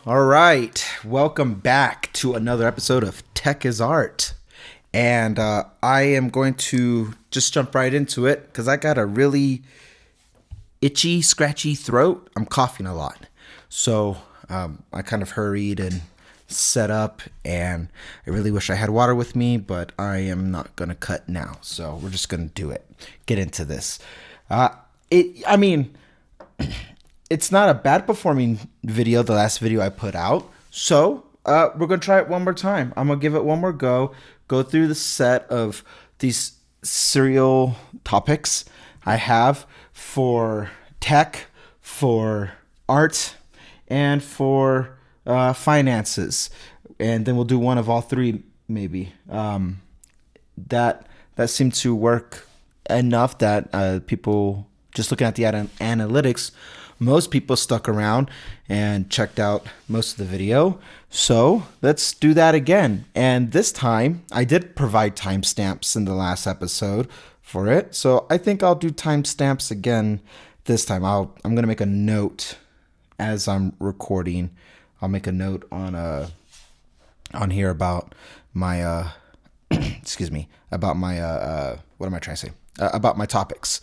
All right, welcome back to another episode of Tech is Art. And I am going to just jump right into it because I got a really itchy, scratchy throat. I'm coughing a lot. So I kind of hurried and set up, and I really wish I had water with me, but I am not going to cut now. So we're just going to do it. Get into this. It's not a bad performing video, the last video I put out. So we're going to try it one more time. I'm going to give it one more go through the set of these serial topics I have for tech, for art, and for finances. And then we'll do one of all three, maybe. That seemed to work enough that people, just looking at the analytics, most people stuck around and checked out most of the video. So let's do that again. And this time, I did provide timestamps in the last episode for it. So I think I'll do timestamps again this time. I'm going to make a note as I'm recording. I'll make a note on here about my excuse me, about my what am I trying to say? About my topics.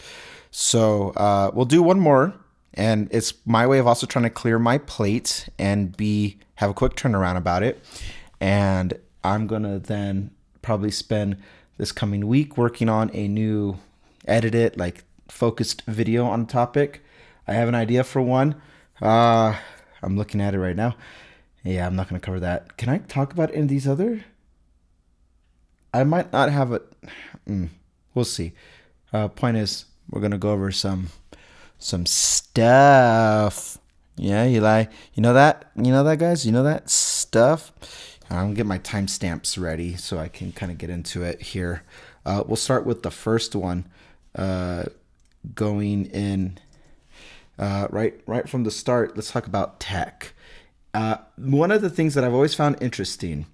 So we'll do one more. And it's my way of also trying to clear my plate and have a quick turnaround about it. And I'm going to then probably spend this coming week working on a new edited, focused video on a topic. I have an idea for one. I'm looking at it right now. Yeah, I'm not going to cover that. Can I talk about any of these other? I might not have it. We'll see. Point is, we're going to go over some stuff. Yeah, you know that, guys? You know that stuff? I'm gonna get my timestamps ready so I can kind of get into it here. We'll start with the first one, going in right from the start. Let's talk about tech. One of the things that I've always found interesting,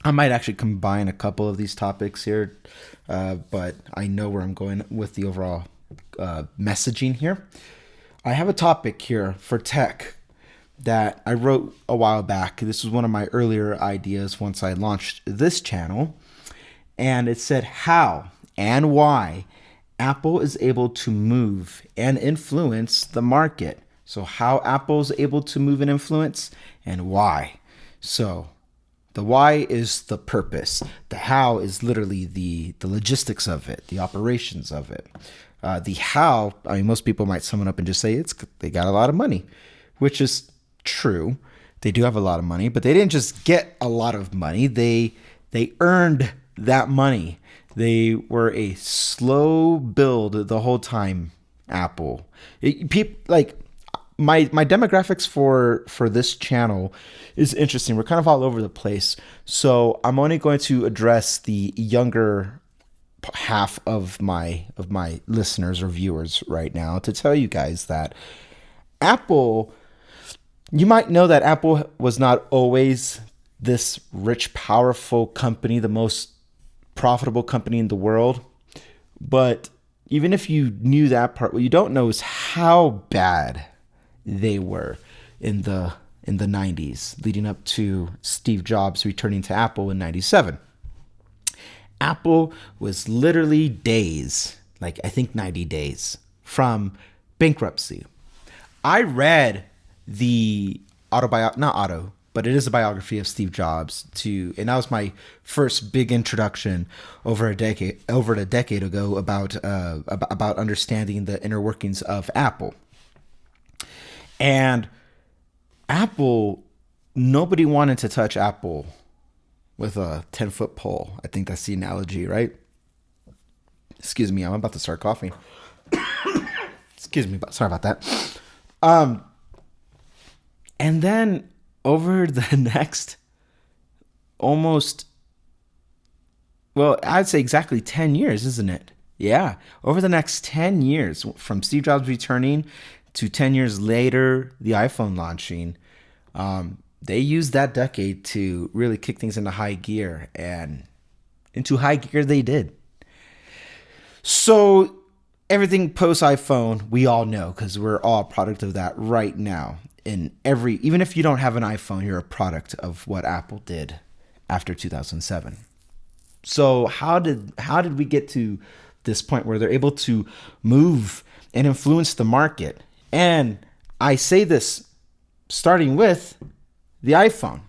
I might actually combine a couple of these topics here, but I know where I'm going with the overall messaging here. I have a topic here for tech that I wrote a while back. This was one of my earlier ideas once I launched this channel, and it said how and why Apple is able to move and influence the market. So how Apple is able to move and influence, and why. So the why is the purpose. The how is literally the logistics of it, the operations of it. The how, most people might sum it up and just say they got a lot of money, which is true. They do have a lot of money, but they didn't just get a lot of money. They earned that money. They were a slow build the whole time. Apple, my demographics for this channel is interesting. We're kind of all over the place, so I'm only going to address the younger half of my listeners or viewers right now to tell you guys that Apple, you might know that Apple was not always this rich, powerful company, the most profitable company in the world. But even if you knew that part, what you don't know is how bad they were in the 90s, leading up to Steve Jobs returning to Apple in 97. Apple was literally days, I think 90 days from bankruptcy. I read the but it is a biography of Steve Jobs and that was my first big introduction over a decade ago about understanding the inner workings of Apple. And Apple, nobody wanted to touch Apple with a 10-foot pole. I think that's the analogy, right? Excuse me, I'm about to start coughing. Excuse me, sorry about that. And then over the next I'd say exactly 10 years, isn't it? Yeah, over the next 10 years, from Steve Jobs returning to 10 years later, the iPhone launching, they used that decade to really kick things into high gear, and into high gear they did. So everything post iPhone, we all know because we're all a product of that right now. In every, even if you don't have an iPhone, you're a product of what Apple did after 2007. So how did we get to this point where they're able to move and influence the market? And I say this starting with the iPhone.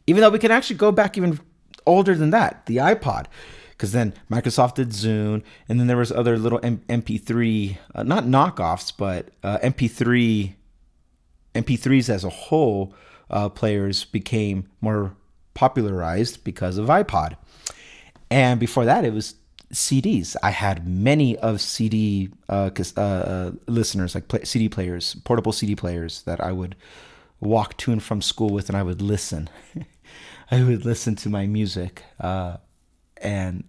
Even though we can actually go back even older than that, the iPod, because then Microsoft did Zune, and then there was other little MP3, not knockoffs, but MP3s as a whole players became more popularized because of iPod. And before that, it was CDs. I had many of CD listeners, like CD players, portable CD players that I would walk to and from school with, and I would listen. I would listen to my music, and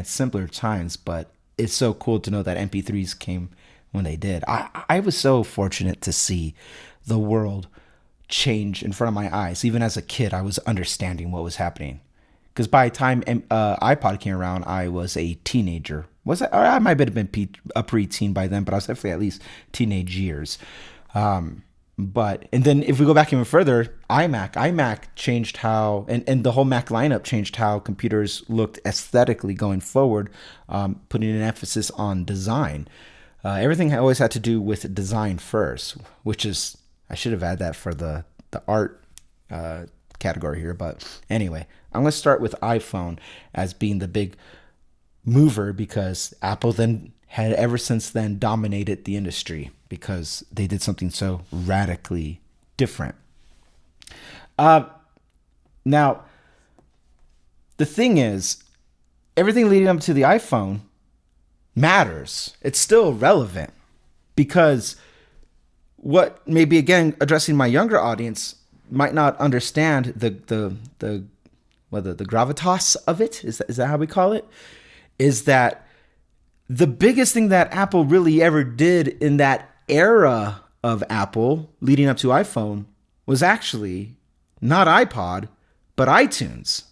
simpler times, but it's so cool to know that MP3s came when they did. I was so fortunate to see the world change in front of my eyes. Even as a kid, I was understanding what was happening. Because by the time iPod came around, I was a teenager. Or I might have been a preteen by then, but I was definitely at least teenage years. And then if we go back even further, iMac changed how, and the whole Mac lineup changed how computers looked aesthetically going forward, putting an emphasis on design. Everything always had to do with design first, which is, I should have added that for the art category here. But anyway, I'm going to start with iPhone as being the big mover, because Apple then had ever since then dominated the industry because they did something so radically different. Now, the thing is, everything leading up to the iPhone matters. It's still relevant, because what maybe, again, addressing my younger audience, might not understand the gravitas of it. Is that how we call it? Is that the biggest thing that Apple really ever did in that era of Apple leading up to iPhone was actually not iPod, but iTunes.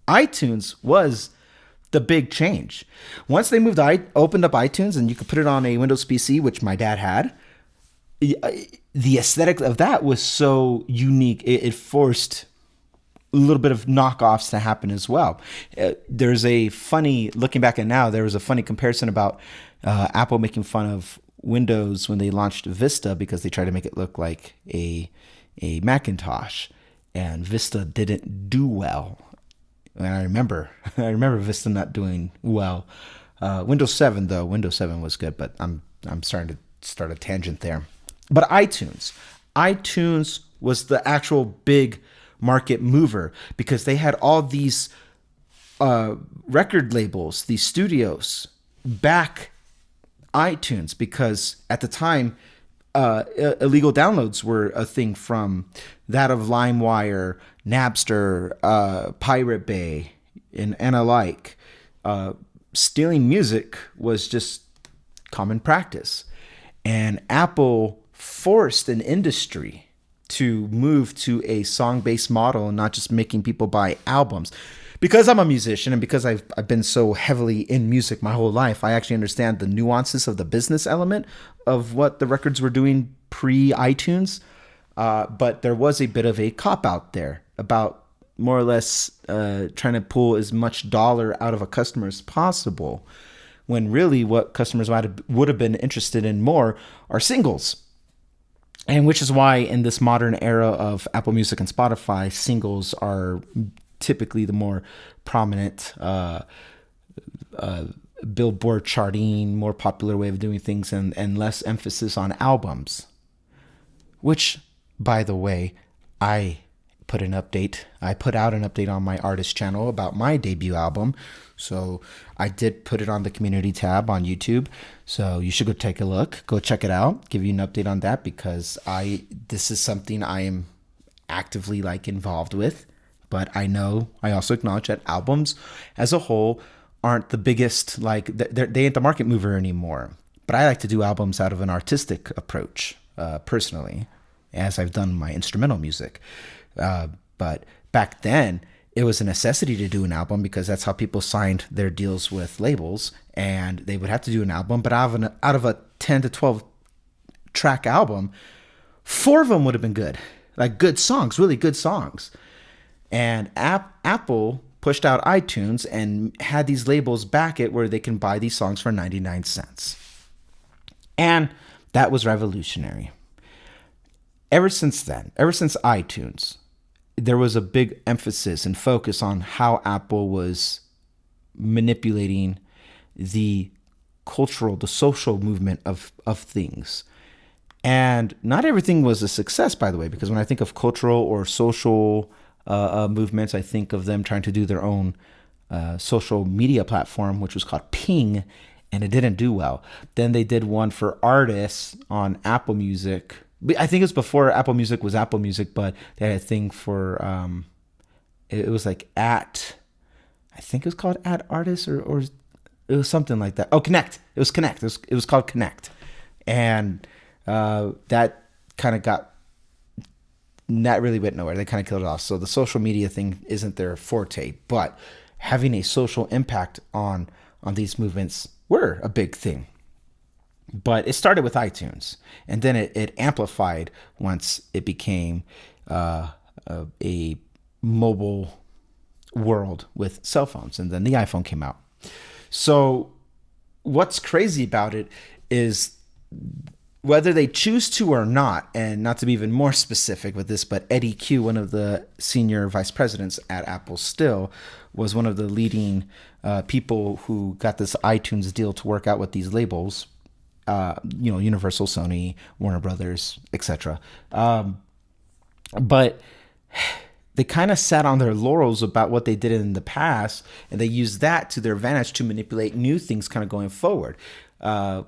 iTunes was the big change. Once they opened up iTunes and you could put it on a Windows PC, which my dad had, the aesthetic of that was so unique. It forced a little bit of knockoffs to happen as well. There's a funny, looking back at now, there was a funny comparison about Apple making fun of Windows when they launched Vista because they tried to make it look like a Macintosh, and Vista didn't do well. And I remember Vista not doing well. Windows 7 though, Windows 7 was good, but I'm starting to start a tangent there. But iTunes was the actual big market mover, because they had all these record labels, these studios back iTunes, because at the time illegal downloads were a thing from that of LimeWire, Napster, Pirate Bay, and alike. Stealing music was just common practice, and Apple forced an industry to move to a song-based model and not just making people buy albums. Because I'm a musician and because I've been so heavily in music my whole life, I actually understand the nuances of the business element of what the records were doing pre-iTunes. But there was a bit of a cop-out there about more or less trying to pull as much dollar out of a customer as possible, when really what customers would have been interested in more are singles. And which is why in this modern era of Apple Music and Spotify, singles are typically the more prominent Billboard charting, more popular way of doing things, and less emphasis on albums. Which, by the way, I put out an update on my artist channel about my debut album. So I did put it on the community tab on YouTube. So you should go take a look, go check it out, give you an update on that, because this is something I am actively involved with. But I also acknowledge that albums as a whole aren't the biggest, they ain't the market mover anymore. But I like to do albums out of an artistic approach, personally, as I've done my instrumental music. But back then, it was a necessity to do an album because that's how people signed their deals with labels, and they would have to do an album. But out of a 10 to 12 track album, 4 of them would have been good, like good songs, really good songs. And Apple pushed out iTunes and had these labels back it where they can buy these songs for 99 cents. And that was revolutionary. Ever since then, ever since iTunes, there was a big emphasis and focus on how Apple was manipulating the cultural, the social movement of things. And not everything was a success, by the way, because when I think of cultural or social movements, I think of them trying to do their own social media platform, which was called Ping, and it didn't do well. Then they did one for artists on Apple Music. I think it was before Apple Music was Apple Music, but they had a thing for, it was like I think it was called at artists or it was something like that. Oh, Connect. It was Connect. It was called Connect. And that kind of that really went nowhere. They kind of killed it off. So the social media thing isn't their forte, but having a social impact on these movements were a big thing. But it started with iTunes, and then it amplified once it became a mobile world with cell phones, and then the iPhone came out. So what's crazy about it is whether they choose to or not, and not to be even more specific with this, but Eddie Q, one of the senior vice presidents at Apple still, was one of the leading people who got this iTunes deal to work out with these labels, Universal, Sony, Warner Brothers, etc. But they kind of sat on their laurels about what they did in the past, and they used that to their advantage to manipulate new things kind of going forward.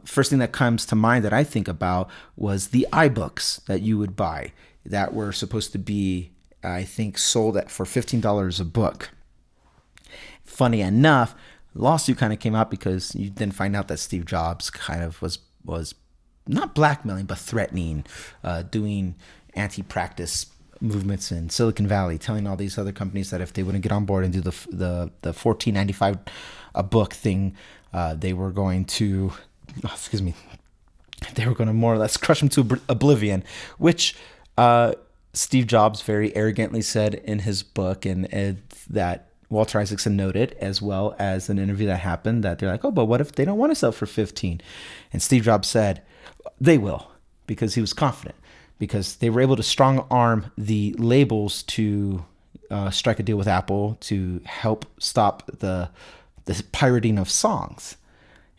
First thing that comes to mind that I think about was the iBooks that you would buy that were supposed to be, I think, sold for $15 a book. Funny enough, lawsuit kind of came out because you then find out that Steve Jobs kind of was not blackmailing, but threatening, doing anti-practice movements in Silicon Valley, telling all these other companies that if they wouldn't get on board and do the $14.95 a book thing, they were going to, they were going to more or less crush them to oblivion, which Steve Jobs very arrogantly said in his book, and that Walter Isaacson noted, as well as an interview that happened, that they're like, oh, but what if they don't want to sell for 15? And Steve Jobs said, they will, because he was confident, because they were able to strong arm the labels to strike a deal with Apple to help stop the pirating of songs.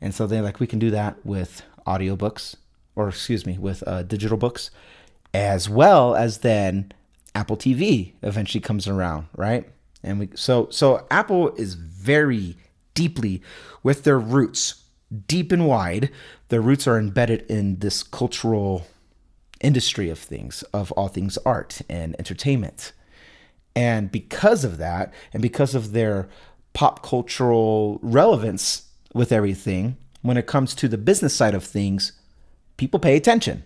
And so they're like, we can do that with audiobooks, with digital books, as well as then Apple TV eventually comes around, right? And so Apple is very deeply with their roots, deep and wide. Their roots are embedded in this cultural industry of things, of all things art and entertainment. And because of that, and because of their pop cultural relevance with everything, when it comes to the business side of things, people pay attention.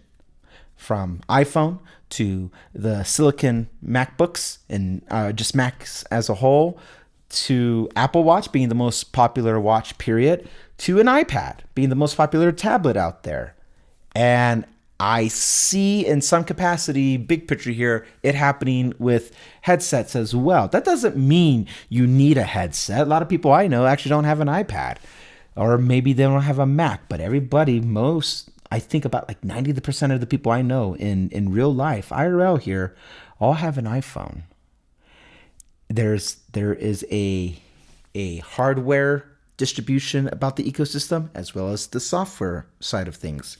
From iPhone to the Silicon MacBooks and just Macs as a whole, to Apple Watch being the most popular watch, period, to an iPad being the most popular tablet out there. And I see in some capacity, big picture here, it happening with headsets as well. That doesn't mean you need a headset. A lot of people I know actually don't have an iPad, or maybe they don't have a Mac, but I think about like 90% of the people I know in real life, IRL here, all have an iPhone. There is a hardware distribution about the ecosystem as well as the software side of things.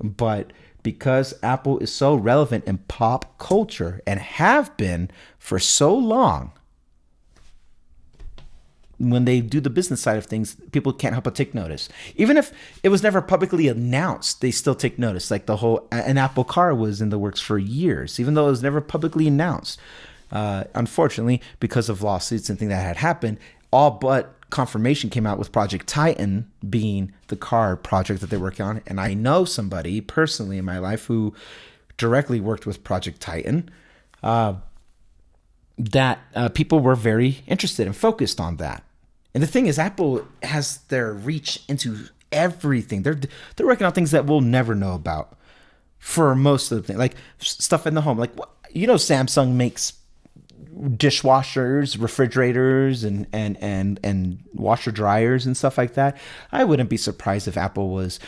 But because Apple is so relevant in pop culture and have been for so long, when they do the business side of things, people can't help but take notice. Even if it was never publicly announced, they still take notice. Like an Apple car was in the works for years, even though it was never publicly announced. Unfortunately, because of lawsuits and things that had happened, all but confirmation came out with Project Titan being the car project that they're working on. And I know somebody personally in my life who directly worked with Project Titan. that people were very interested and focused on that. And the thing is, Apple has their reach into everything. They're working on things that we'll never know about for most of the thing, like stuff in the home. Like, Samsung makes dishwashers, refrigerators, and washer dryers and stuff like that. I wouldn't be surprised if Apple was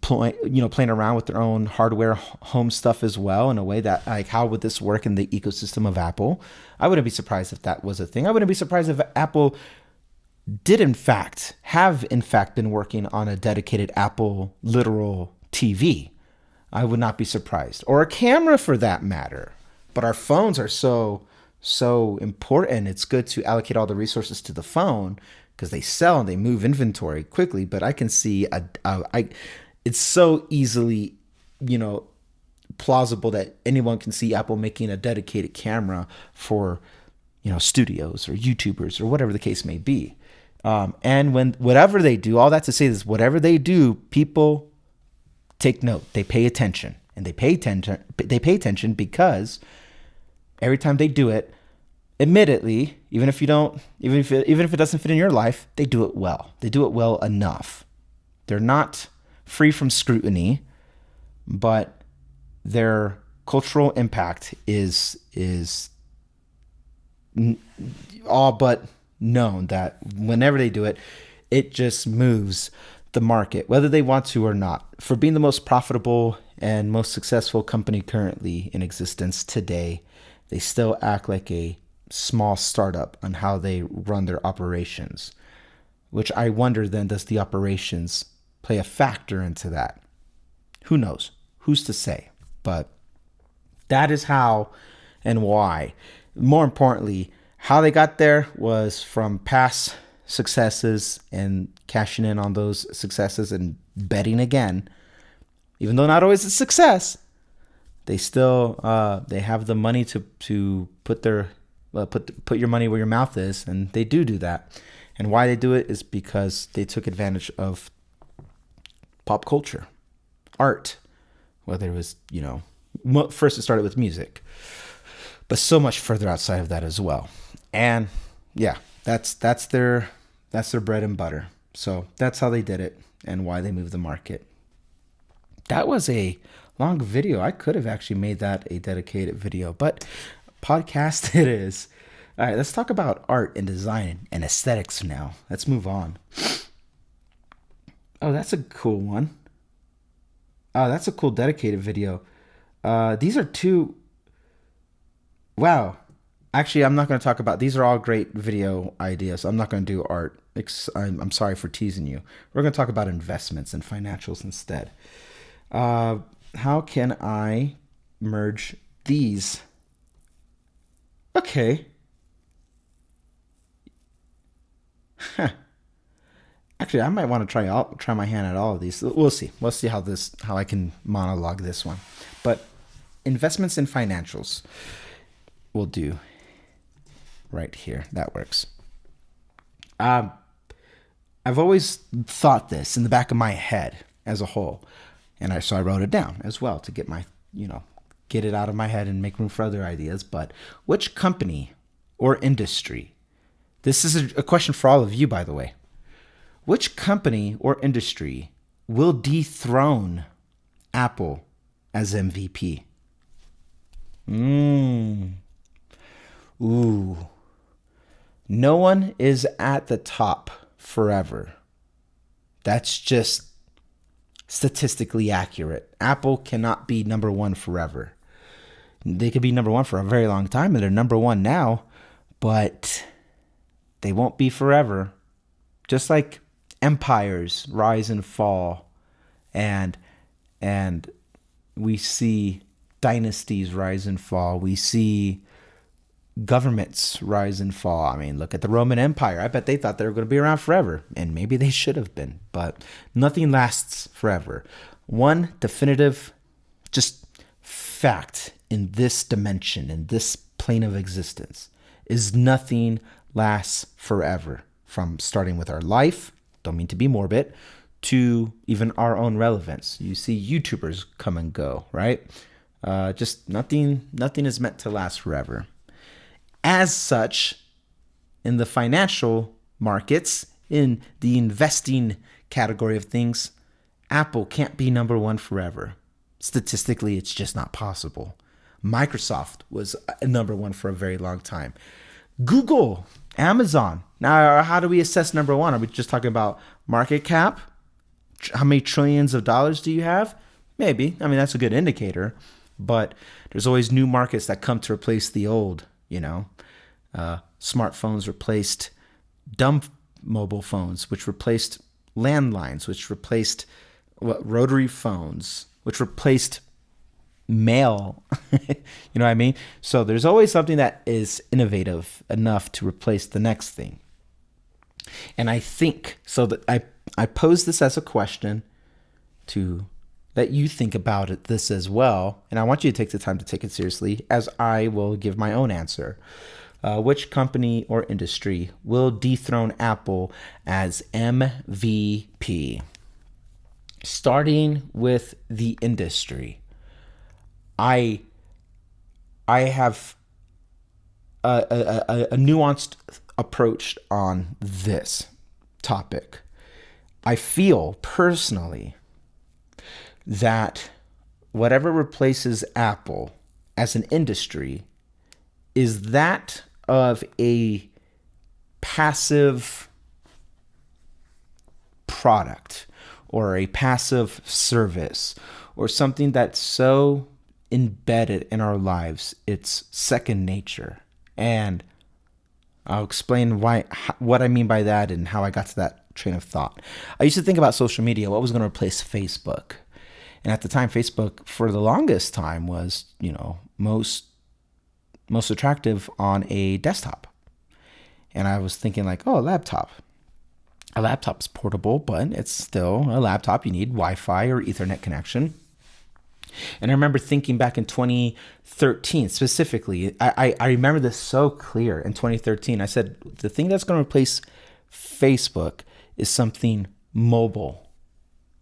playing around with their own hardware home stuff as well, in a way that, like, how would this work in the ecosystem of Apple? I wouldn't be surprised if that was a thing. I wouldn't be surprised if Apple have in fact been working on a dedicated Apple literal TV. I would not be surprised. Or a camera, for that matter. But our phones are so important. It's good to allocate all the resources to the phone because they sell and they move inventory quickly. But I can see it's so easily, plausible that anyone can see Apple making a dedicated camera for, studios or YouTubers or whatever the case may be. And whatever they do, all that to say is, whatever they do, people take note. They pay attention, and they pay attention because every time they do it, admittedly, even if it doesn't fit in your life, they do it well. They do it well enough. They're not free from scrutiny, but their cultural impact is all but known, that whenever they do it, it just moves the market, whether they want to or not. For being the most profitable and most successful company currently in existence today, they still act like a small startup on how they run their operations, which I wonder then, does the operations play a factor into that? Who knows? Who's to say? But that is how and why. More importantly, how they got there was from past successes and cashing in on those successes and betting again. Even though not always a success, they still they have the money to put your money where your mouth is, and they do that. And why they do it is because they took advantage of pop culture, art, whether it was, first it started with music, but so much further outside of that as well. And yeah, that's their bread and butter. So that's how they did it and why they moved the market. That was a long video. I could have actually made that a dedicated video, but podcast it is. All right, let's talk about art and design and aesthetics now. Let's move on. Oh, that's a cool one. Oh, that's a cool dedicated video. These are two. Wow. Actually, I'm not going to talk about, these are all great video ideas. I'm not going to do art. I'm sorry for teasing you. We're going to talk about investments and financials instead. How can I merge these? Okay. Actually, I might want to try my hand at all of these. We'll see. We'll see how I can monologue this one. But investments and financials we'll do right here. That works. I've always thought this in the back of my head as a whole, and so I wrote it down as well to get get it out of my head and make room for other ideas. But which company or industry? This is a question for all of you, by the way. Which company or industry will dethrone Apple as MVP? Ooh. No one is at the top forever. That's just statistically accurate. Apple cannot be number one forever. They could be number one for a very long time, and they're number one now, but they won't be forever. Just like empires rise and fall, and we see dynasties rise and fall. We see governments rise and fall. I mean, look at the Roman Empire. I bet they thought they were going to be around forever, and maybe they should have been, but nothing lasts forever. One definitive just fact in this dimension, in this plane of existence, is nothing lasts forever. From starting with our life, don't mean to be morbid, to even our own relevance. You see YouTubers come and go, right? Just nothing is meant to last forever. As such, in the financial markets, in the investing category of things, Apple can't be number one forever. Statistically, it's just not possible. Microsoft was number one for a very long time. Google, Amazon. Now, how do we assess number one? Are we just talking about market cap? How many trillions of dollars do you have? Maybe. I mean, that's a good indicator. But there's always new markets that come to replace the old, Smartphones replaced dumb mobile phones, which replaced landlines, which replaced rotary phones, which replaced mail. You know what I mean? So there's always something that is innovative enough to replace the next thing. And I think so that I pose this as a question to let you think about this as well. And I want you to take the time to take it seriously, as I will give my own answer. Which company or industry will dethrone Apple as MVP? Starting with the industry, I have a nuanced approach on this topic. I feel personally that whatever replaces Apple as an industry is that of a passive product or a passive service or something that's so embedded in our lives, it's second nature. And I'll explain what I mean by that and how I got to that train of thought. I used to think about social media, what was going to replace Facebook? And at the time, Facebook, for the longest time, was, most attractive on a desktop. And I was thinking like, a laptop. A laptop's portable, but it's still a laptop. You need Wi-Fi or Ethernet connection. And I remember thinking back in 2013, specifically, I remember this so clear. In 2013, I said, the thing that's going to replace Facebook is something mobile,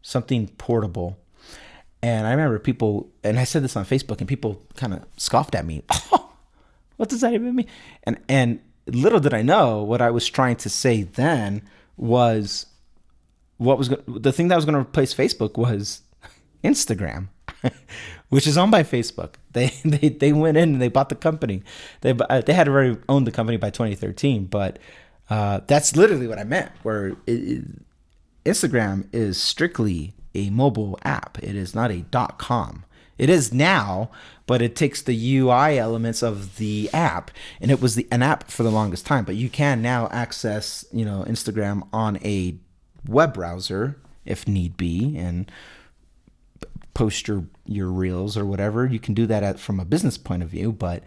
something portable. And I remember people, and I said this on Facebook, and people kind of scoffed at me. Oh, what does that even mean? And little did I know what I was trying to say then was the thing that was going to replace Facebook was Instagram, which is owned by Facebook. They went in and they bought the company. They had already owned the company by 2013, but that's literally what I meant. Where Instagram is strictly a mobile app. It is not a .com. It is now, but it takes the UI elements of the app, and it was an app for the longest time. But you can now access, Instagram on a web browser if need be, and post your reels or whatever. You can do that from a business point of view, but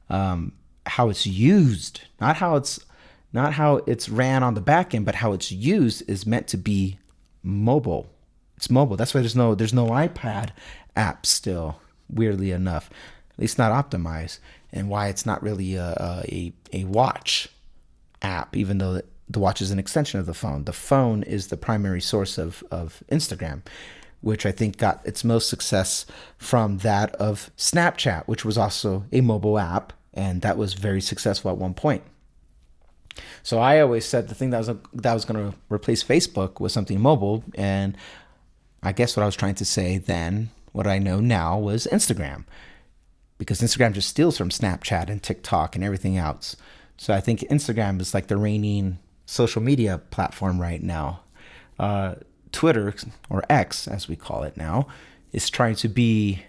how it's used, not how it's ran on the back end, but how it's used is meant to be mobile. It's mobile. That's why there's no iPad app still, weirdly enough, at least not optimized, and why it's not really a watch app, even though the watch is an extension of the phone. The phone is the primary source of Instagram, which I think got its most success from that of Snapchat, which was also a mobile app, and that was very successful at one point. So I always said the thing that was going to replace Facebook was something mobile, and I guess what I was trying to say then, what I know now, was Instagram, because Instagram just steals from Snapchat and TikTok and everything else. So I think Instagram is like the reigning social media platform right now. Twitter, or X as we call it now, is trying to be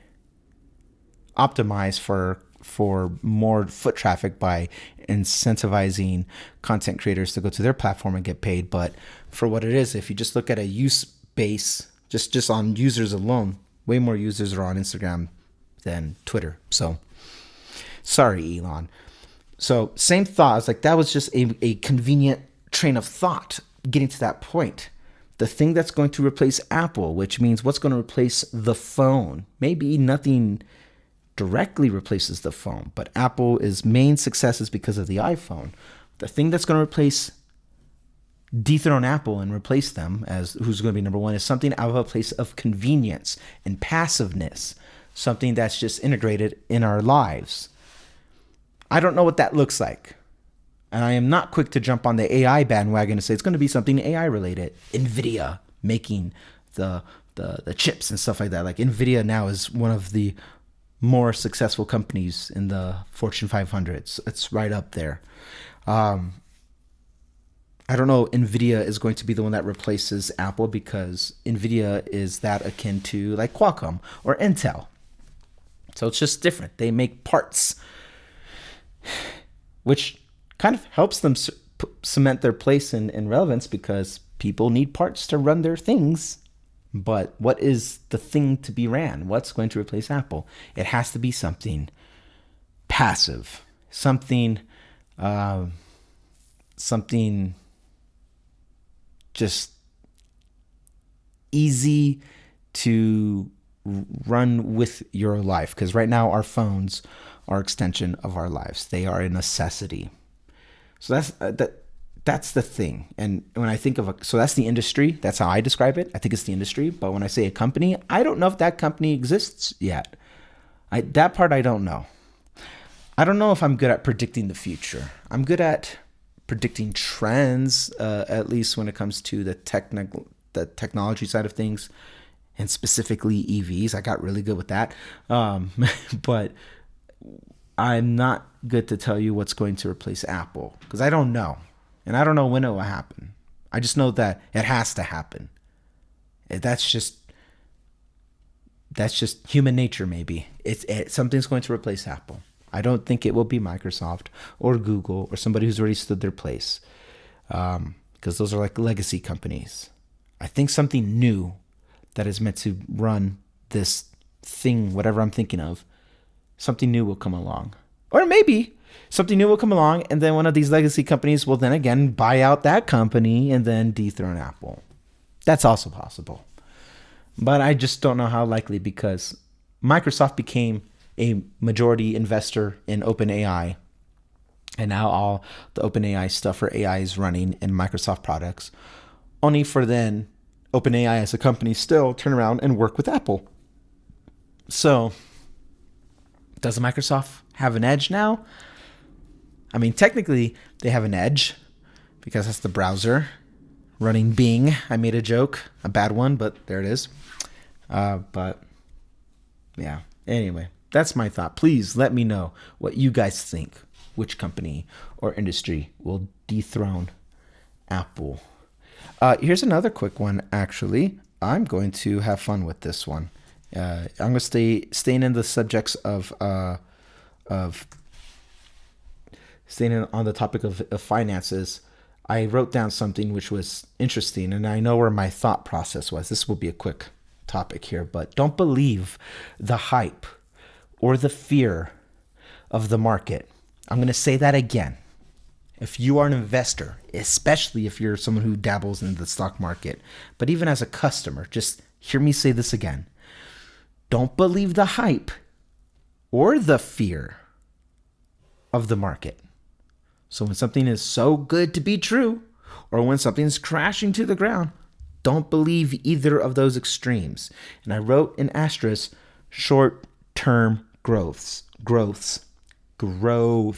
optimized for more foot traffic by incentivizing content creators to go to their platform and get paid. But for what it is, if you just look at a use base, just on users alone, way more users are on Instagram than Twitter. So sorry, Elon. So same thought. I was like, that was just a convenient train of thought getting to that point. The thing that's going to replace Apple, which means what's going to replace the phone. Maybe nothing directly replaces the phone, but Apple's main success is because of the iPhone. The thing that's going to dethrone Apple and replace them as who's going to be number one is something out of a place of convenience and passiveness, something that's just integrated in our lives. I don't know what that looks like. And I am not quick to jump on the AI bandwagon and say it's going to be something AI related. NVIDIA making the chips and stuff like that. Like NVIDIA now is one of the more successful companies in the Fortune 500. It's right up there. I don't know. NVIDIA is going to be the one that replaces Apple because NVIDIA is that akin to like Qualcomm or Intel. So it's just different. They make parts, which kind of helps them cement their place in relevance because people need parts to run their things. But what is the thing to be ran? What's going to replace Apple? It has to be something passive, something just easy to run with your life. Because right now our phones are extension of our lives. They are a necessity. So that's the thing. And when I think of so that's the industry. That's how I describe it. I think it's the industry. But when I say a company, I don't know if that company exists yet. That part I don't know. I don't know if I'm good at predicting the future. I'm good at predicting trends, at least when it comes to the technology side of things, and specifically EVs. I got really good with that. But I'm not good to tell you what's going to replace Apple because I don't know. And I don't know when it will happen. I just know that it has to happen. That's just human nature, maybe. Something's going to replace Apple. I don't think it will be Microsoft or Google or somebody who's already stood their place, because those are like legacy companies. I think something new that is meant to run this thing, whatever I'm thinking of, something new will come along. Or maybe something new will come along and then one of these legacy companies will then again buy out that company and then dethrone Apple. That's also possible. But I just don't know how likely because Microsoft became a majority investor in OpenAI. And now all the OpenAI stuff for AI is running in Microsoft products. Only for then OpenAI as a company still turn around and work with Apple. So does Microsoft have an edge now? I mean, technically they have an edge because that's the browser running Bing. I made a joke, a bad one, but there it is. But yeah, anyway, that's my thought. Please let me know what you guys think. Which company or industry will dethrone Apple? Here's another quick one, actually. I'm going to have fun with this one. I'm going to staying in the subjects of staying on the topic of finances. I wrote down something which was interesting, and I know where my thought process was. This will be a quick topic here, but don't believe the hype or the fear of the market. I'm going to say that again. If you are an investor, especially if you're someone who dabbles in the stock market, but even as a customer, just hear me say this again. Don't believe the hype or the fear of the market. So when something is so good to be true, or when something's crashing to the ground, don't believe either of those extremes. And I wrote in asterisk, short-term growths. I'm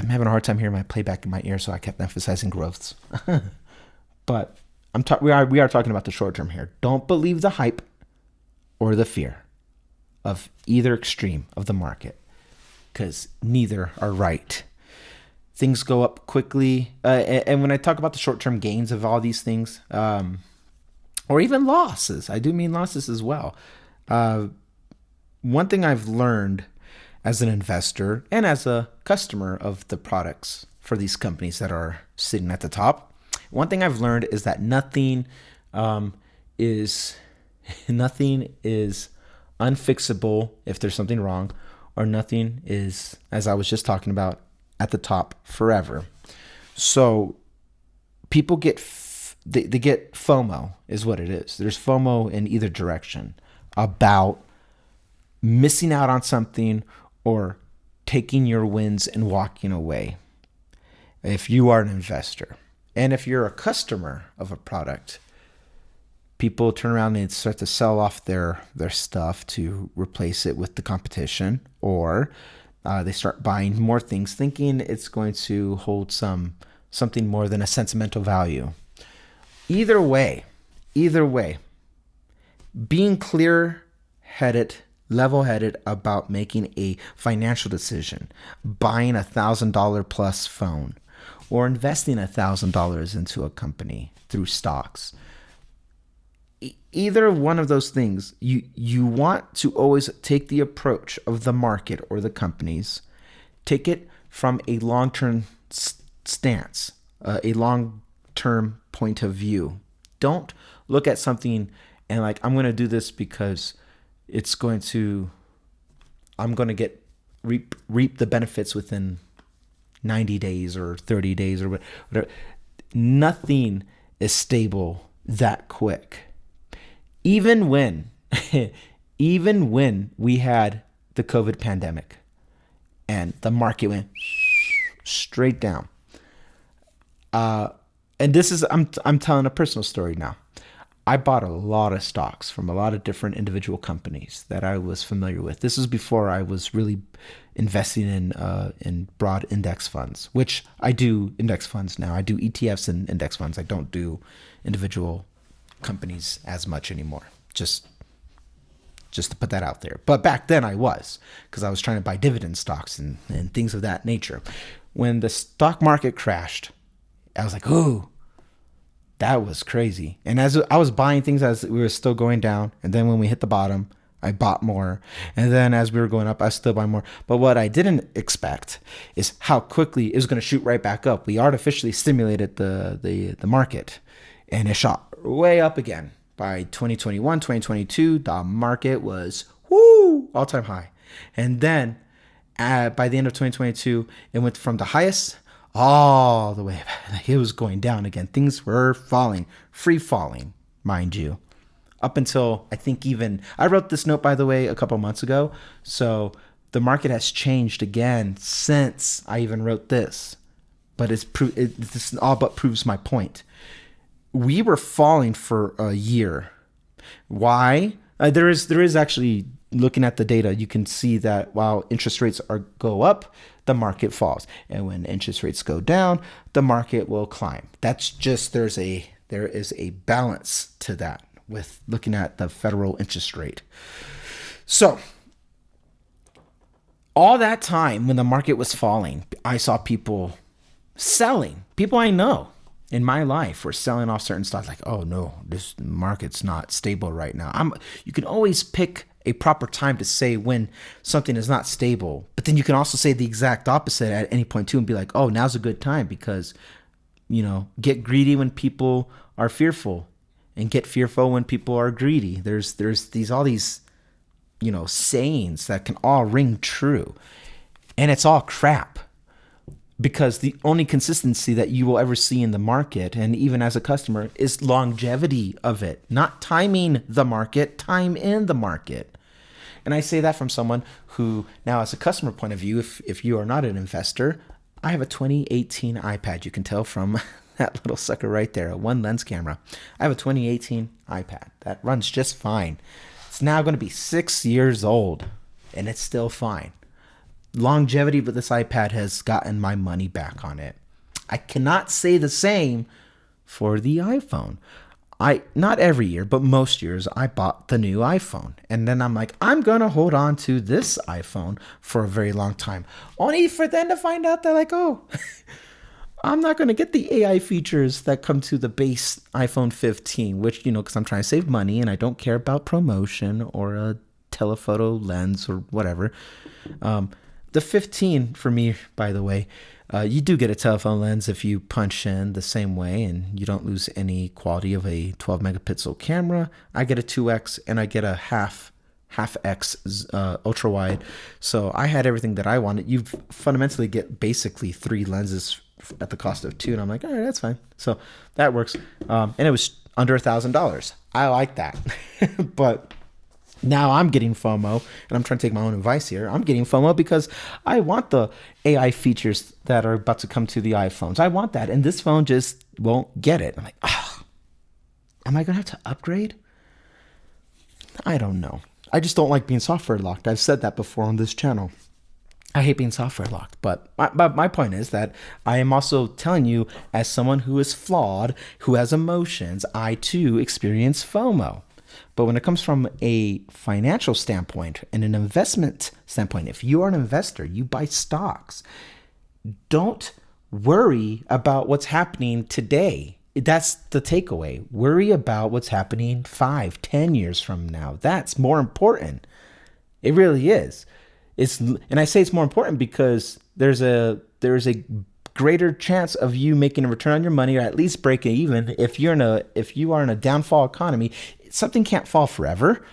having a hard time hearing my playback in my ear, so I kept emphasizing growths. But we are talking about the short term here. Don't believe the hype or the fear of either extreme of the market, because neither are right. Things go up quickly, and when I talk about the short term gains of all these things, or even losses, I do mean losses as well. One thing I've learned as an investor and as a customer of the products for these companies that are sitting at the top, one thing I've learned is that nothing is unfixable if there's something wrong, or nothing is, as I was just talking about, at the top forever. So people they get FOMO is what it is. There's FOMO in either direction about missing out on something or taking your wins and walking away. If you are an investor and if you're a customer of a product, people turn around and start to sell off their stuff to replace it with the competition, or they start buying more things thinking it's going to hold something more than a sentimental value. Either way, being clear-headed, level-headed about making a financial decision, buying $1,000 plus phone, or investing $1,000 into a company through stocks. Either one of those things, you want to always take the approach of the market or the companies, take it from a long-term stance, a long-term point of view. Don't look at something and like, I'm going to do this because I'm going to reap the benefits within 90 days or 30 days or whatever. Nothing is stable that quick. Even when we had the COVID pandemic and the market went straight down. And this is, I'm telling a personal story now. I bought a lot of stocks from a lot of different individual companies that I was familiar with. This is before I was really investing in broad index funds, which I do index funds now. I do ETFs and index funds. I don't do individual companies as much anymore. Just to put that out there. But back then I was, because I was trying to buy dividend stocks and things of that nature. When the stock market crashed, I was like, ooh, that was crazy. And as I was buying things as we were still going down, and then when we hit the bottom, I bought more. And then as we were going up, I still buy more. But what I didn't expect is how quickly it was going to shoot right back up. We artificially stimulated the market, and it shot way up again. By 2021, 2022, the market was all-time high. And then by the end of 2022, it went from the highest all the way back. It was going down again. Things were falling, free falling, mind you. Up until, I think I wrote this note, by the way, a couple months ago. So the market has changed again since I even wrote this. But this all but proves my point. We were falling for a year. Why? There is actually, looking at the data, you can see that while interest rates go up, the market falls, and when interest rates go down, the market will climb. That's just there is a balance to that with looking at the federal interest rate. So all that time when the market was falling, I saw people selling. People I know in my life were selling off certain stocks, like, oh no, this market's not stable right now. You can always pick a proper time to say when something is not stable, but then you can also say the exact opposite at any point too and be like, oh, now's a good time because, get greedy when people are fearful and get fearful when people are greedy. There's all these, sayings that can all ring true, and it's all crap. Because the only consistency that you will ever see in the market, and even as a customer, is longevity of it, not timing the market, time in the market. And I say that from someone who, now as a customer point of view, if you are not an investor, I have a 2018 iPad. You can tell from that little sucker right there, a one lens camera. I have a 2018 iPad that runs just fine. It's now going to be 6 years old, and it's still fine. Longevity with this iPad has gotten my money back on it. I cannot say the same for the iPhone. Not every year, but most years, I bought the new iPhone. And then I'm like, I'm going to hold on to this iPhone for a very long time. Only for then to find out that like, oh, I'm not going to get the AI features that come to the base iPhone 15, which, because I'm trying to save money and I don't care about promotion or a telephoto lens or whatever. The 15 for me, by the way, you do get a telephone lens if you punch in the same way and you don't lose any quality of a 12 megapixel camera. I get a 2x and I get a half X ultra wide. So I had everything that I wanted. You fundamentally get basically 3 lenses at the cost of 2. And I'm like, all right, that's fine. So that works. And it was under $1,000. I like that. But now I'm getting FOMO, and I'm trying to take my own advice here. I'm getting FOMO because I want the AI features that are about to come to the iPhones. I want that, and this phone just won't get it. I'm like, Am I going to have to upgrade? I don't know. I just don't like being software locked. I've said that before on this channel. I hate being software locked. But my point is that I am also telling you, as someone who is flawed, who has emotions, I too experience FOMO. But when it comes from a financial standpoint and an investment standpoint, if you are an investor, you buy stocks, don't worry about what's happening today. That's the takeaway. Worry about what's happening 5, 10 years from now. That's more important. It really is. And I say it's more important because there's a greater chance of you making a return on your money, or at least breaking even. If you are in a downfall economy, something can't fall forever,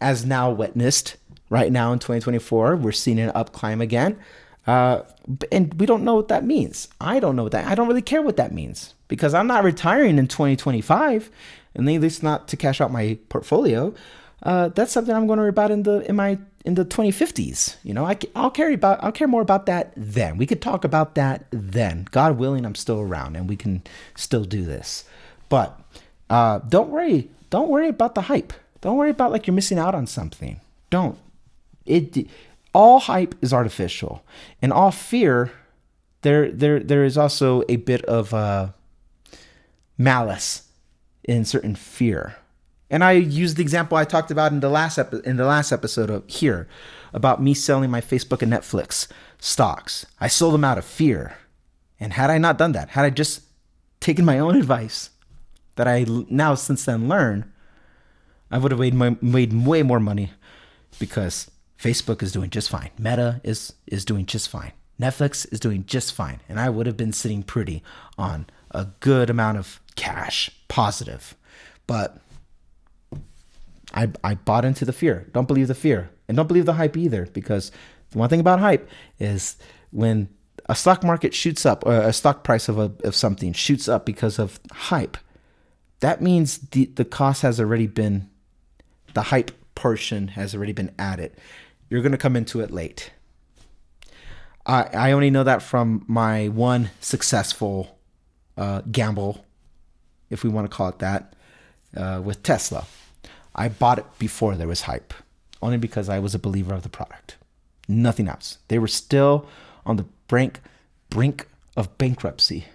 as now witnessed right now in 2024. We're seeing an up climb again. And we don't know what that means. I don't know what that. I don't really care what that means, because I'm not retiring in 2025, and at least not to cash out my portfolio. That's something I'm going to worry about in the 2050s. You know, I'll care more about that then. We could talk about that then. God willing, I'm still around and we can still do this. But don't worry about the hype. Don't worry about like you're missing out on something. Don't. All hype is artificial, and all fear, there is also a bit of malice in certain fear. And I used the example I talked about in the last episode of here about me selling my Facebook and Netflix stocks. I sold them out of fear. And had I not done that, had I just taken my own advice that I now since then learn, I would have made way more money, because Facebook is doing just fine. Meta is doing just fine. Netflix is doing just fine. And I would have been sitting pretty on a good amount of cash, positive. But I bought into the fear. Don't believe the fear. And don't believe the hype either, because the one thing about hype is when a stock market shoots up, or a stock price of something shoots up because of hype, that means the cost has already been, the hype portion has already been added. You're going to come into it late. I only know that from my one successful gamble, if we want to call it that, with Tesla. I bought it before there was hype, only because I was a believer of the product. Nothing else. They were still on the brink of bankruptcy.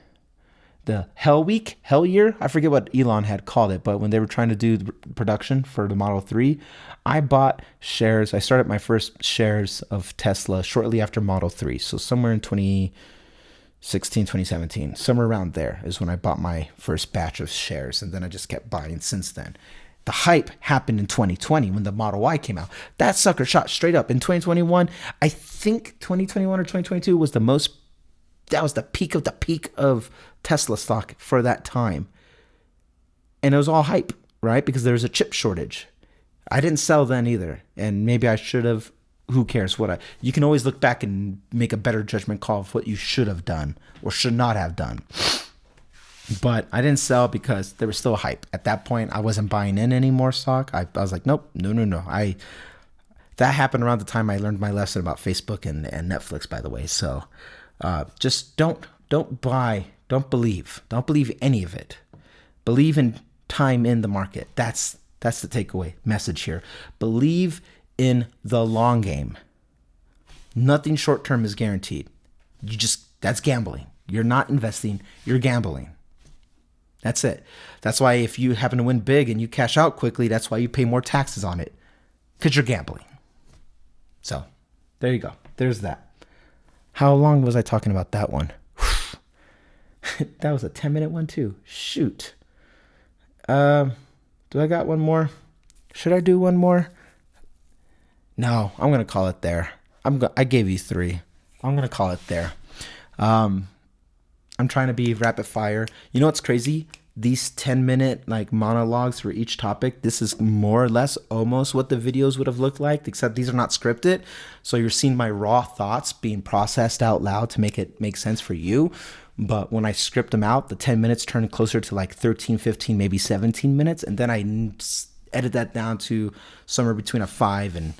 The hell year, I forget what Elon had called it, but when they were trying to do the production for the Model 3, I bought shares. I started my first shares of Tesla shortly after Model 3. So somewhere in 2016, 2017, somewhere around there is when I bought my first batch of shares. And then I just kept buying since then. The hype happened in 2020 when the Model Y came out. That sucker shot straight up. In 2021, I think 2021 or 2022 was that was the peak of Tesla stock for that time. And it was all hype, right? Because there was a chip shortage. I didn't sell then either. And maybe I should have. Who cares you can always look back and make a better judgment call of what you should have done or should not have done. But I didn't sell because there was still hype. At that point, I wasn't buying in any more stock. I was like, nope, no. That happened around the time I learned my lesson about Facebook and Netflix, by the way. So just don't believe any of it. Believe in time in the market. That's the takeaway message here. Believe in the long game. Nothing short term is guaranteed. That's gambling. You're not investing, you're gambling. That's it. That's why if you happen to win big and you cash out quickly, that's why you pay more taxes on it, because you're gambling. So there you go. There's that. How long was I talking about that one? That was a 10-minute one too. Shoot. Do I got one more? Should I do one more? No, I'm going to call it there. I gave you 3. I'm going to call it there. I'm trying to be rapid fire. You know what's crazy? These 10-minute like monologues for each topic, this is more or less almost what the videos would have looked like, except these are not scripted. So you're seeing my raw thoughts being processed out loud to make it make sense for you. But when I script them out, the 10 minutes turn closer to like 13, 15, maybe 17 minutes. And then I edit that down to somewhere between a 5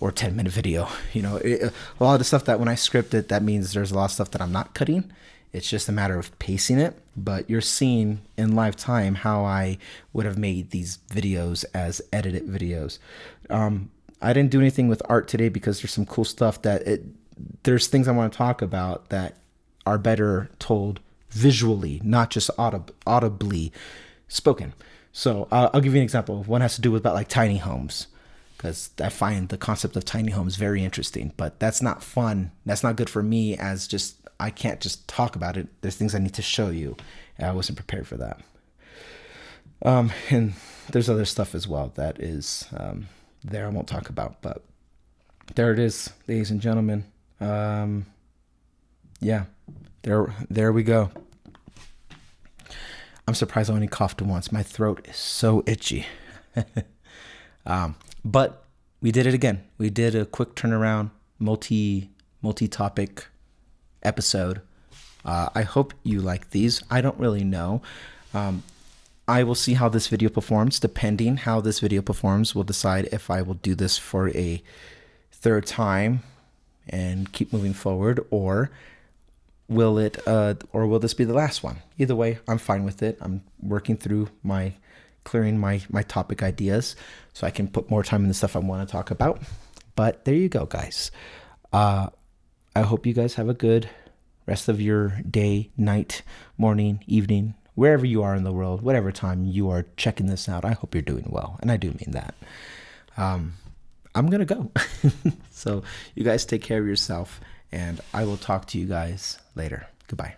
or 10-minute video. You know, a lot of the stuff that when I script it, that means there's a lot of stuff that I'm not cutting. It's just a matter of pacing it. But you're seeing in live time how I would have made these videos as edited videos. I didn't do anything with art today because there's some cool stuff there's things I want to talk about that are better told visually, not just audibly spoken. So I'll give you an example. One has to do with about like tiny homes, because I find the concept of tiny homes very interesting, but that's not fun. That's not good for me, as just, I can't just talk about it. There's things I need to show you, and I wasn't prepared for that. And there's other stuff as well that is there I won't talk about, but there it is, ladies and gentlemen. Yeah, there we go. I'm surprised I only coughed once. My throat is so itchy. But we did it again. We did a quick turnaround, multi-topic episode. I hope you like these. I don't really know. I will see how this video performs. Depending how this video performs, we'll decide if I will do this for a third time and keep moving forward, or will this be the last one? Either way, I'm fine with it. I'm working through clearing my topic ideas so I can put more time in the stuff I want to talk about. But there you go, guys. I hope you guys have a good rest of your day, night, morning, evening, wherever you are in the world, whatever time you are checking this out. I hope you're doing well, and I do mean that. I'm gonna go. So you guys take care of yourself, and I will talk to you guys later. Goodbye.